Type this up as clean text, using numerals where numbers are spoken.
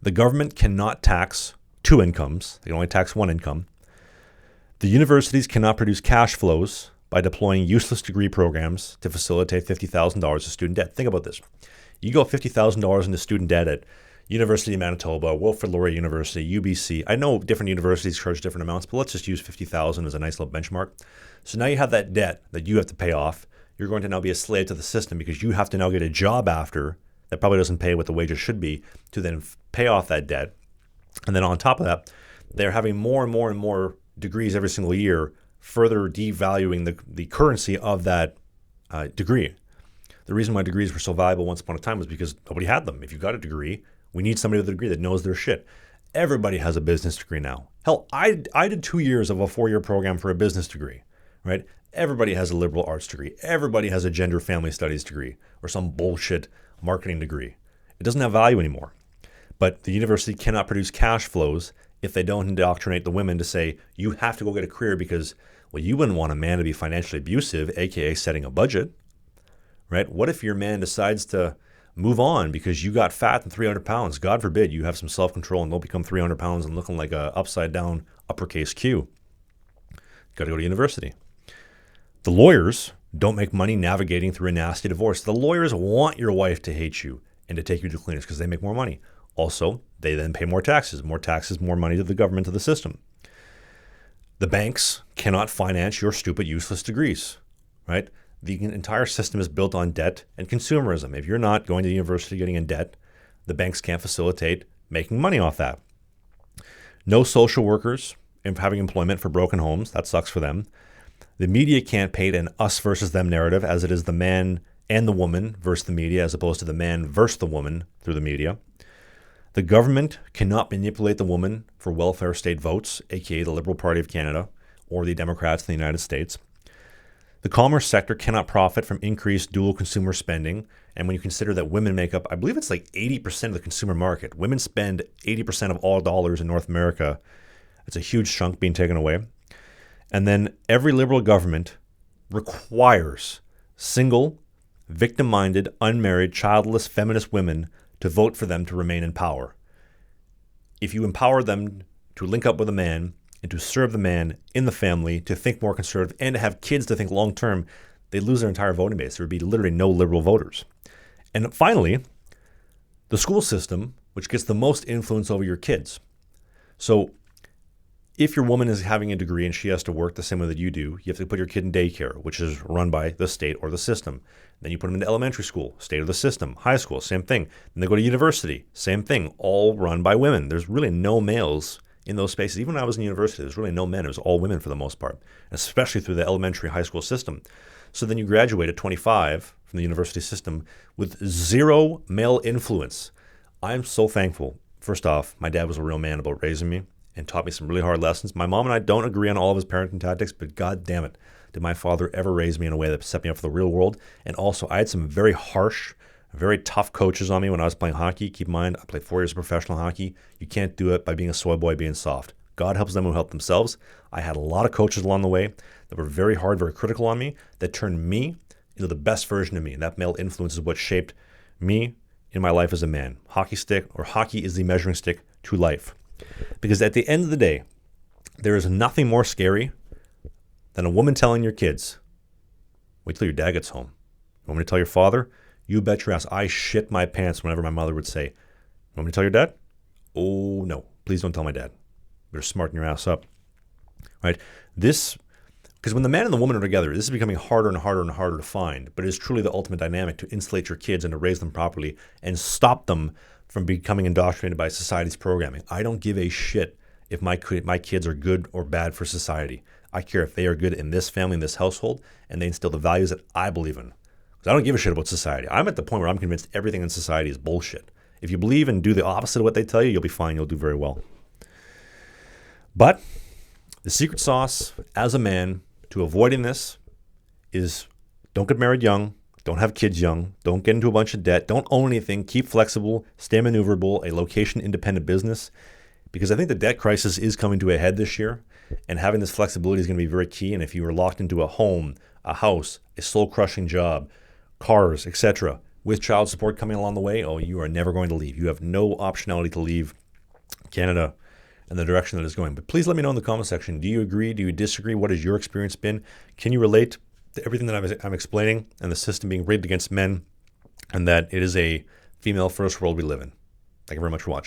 The government cannot tax two incomes. They can only tax one income. The universities cannot produce cash flows by deploying useless degree programs to facilitate $50,000 of student debt. Think about this. You go $50,000 into student debt at University of Manitoba, Wilfrid Laurier University, UBC. I know different universities charge different amounts, but let's just use $50,000 as a nice little benchmark. So now you have that debt that you have to pay off. You're going to now be a slave to the system because you have to now get a job after that probably doesn't pay what the wages should be to then pay off that debt. And then on top of that, they're having more and more and more degrees every single year, further devaluing the currency of that degree. The reason why degrees were so valuable once upon a time was because nobody had them. If you got a degree, we need somebody with a degree that knows their shit. Everybody has a business degree now. Hell, I did 2 years of a 4-year program for a business degree, right? Everybody has a liberal arts degree. Everybody has a gender family studies degree or some bullshit marketing degree. It doesn't have value anymore. But the university cannot produce cash flows if they don't indoctrinate the women to say, you have to go get a career because, well, you wouldn't want a man to be financially abusive, aka setting a budget, right? What if your man decides to move on because you got fat and 300 pounds? God forbid you have some self-control and don't become 300 pounds and looking like a upside down uppercase Q. Got to go to university. The lawyers don't make money navigating through a nasty divorce. The lawyers want your wife to hate you and to take you to cleaners because they make more money. Also, they then pay more taxes, more money to the government, to the system. The banks cannot finance your stupid, useless degrees, right? The entire system is built on debt and consumerism. If you're not going to university getting in debt, the banks can't facilitate making money off that. No social workers having employment for broken homes. That sucks for them. The media can't paint an us versus them narrative as it is the man and the woman versus the media as opposed to the man versus the woman through the media. The government cannot manipulate the woman for welfare state votes, aka the Liberal Party of Canada or the Democrats in the United States. The commerce sector cannot profit from increased dual consumer spending. And when you consider that women make up, I believe it's like 80% of the consumer market. Women spend 80% of all dollars in North America. It's a huge chunk being taken away. And then every liberal government requires single, victim-minded, unmarried, childless, feminist women to vote for them to remain in power. If you empower them to link up with a man and to serve the man in the family, to think more conservative, and to have kids to think long-term, they lose their entire voting base. There would be literally no liberal voters. And finally, the school system, which gets the most influence over your kids. So if your woman is having a degree and she has to work the same way that you do, you have to put your kid in daycare, which is run by the state or the system. Then you put them into elementary school, state of the system. High school, same thing. Then they go to university, same thing, all run by women. There's really no males in those spaces. Even when I was in university, there's really no men. It was all women for the most part, especially through the elementary high school system. So then you graduate at 25 from the university system with zero male influence. I'm so thankful. First off, my dad was a real man about raising me and taught me some really hard lessons. My mom and I don't agree on all of his parenting tactics, but God damn it, did my father ever raise me in a way that set me up for the real world. And also, I had some very harsh, very tough coaches on me when I was playing hockey. Keep in mind, I played 4 years of professional hockey. You can't do it by being a soy boy, being soft. God helps them who help themselves. I had a lot of coaches along the way that were very hard, very critical on me, that turned me into the best version of me. And that male influence is what shaped me in my life as a man. Hockey is the measuring stick to life. Because at the end of the day, there is nothing more scary than a woman telling your kids, wait till your dad gets home. You want me to tell your father? You bet your ass I shit my pants whenever my mother would say, you want me to tell your dad? Oh, no. Please don't tell my dad. You're smarting your ass up. Right? Because when the man and the woman are together, this is becoming harder and harder and harder to find, but it is truly the ultimate dynamic to insulate your kids and to raise them properly and stop them from becoming indoctrinated by society's programming. I don't give a shit if my kids are good or bad for society. I care if they are good in this family, in this household, and they instill the values that I believe in. Because I don't give a shit about society. I'm at the point where I'm convinced everything in society is bullshit. If you believe and do the opposite of what they tell you, you'll be fine. You'll do very well. But the secret sauce as a man to avoiding this is don't get married young. Don't have kids young. Don't get into a bunch of debt. Don't own anything. Keep flexible. Stay maneuverable. A location-independent business. Because I think the debt crisis is coming to a head this year. And having this flexibility is going to be very key. And if you are locked into a home, a house, a soul-crushing job, cars, etc., with child support coming along the way, oh, you are never going to leave. You have no optionality to leave Canada and the direction that it's going. But please let me know in the comment section. Do you agree? Do you disagree? What has your experience been? Can you relate to everything that I'm explaining and the system being rigged against men, and that it is a female first world we live in? Thank you very much for watching.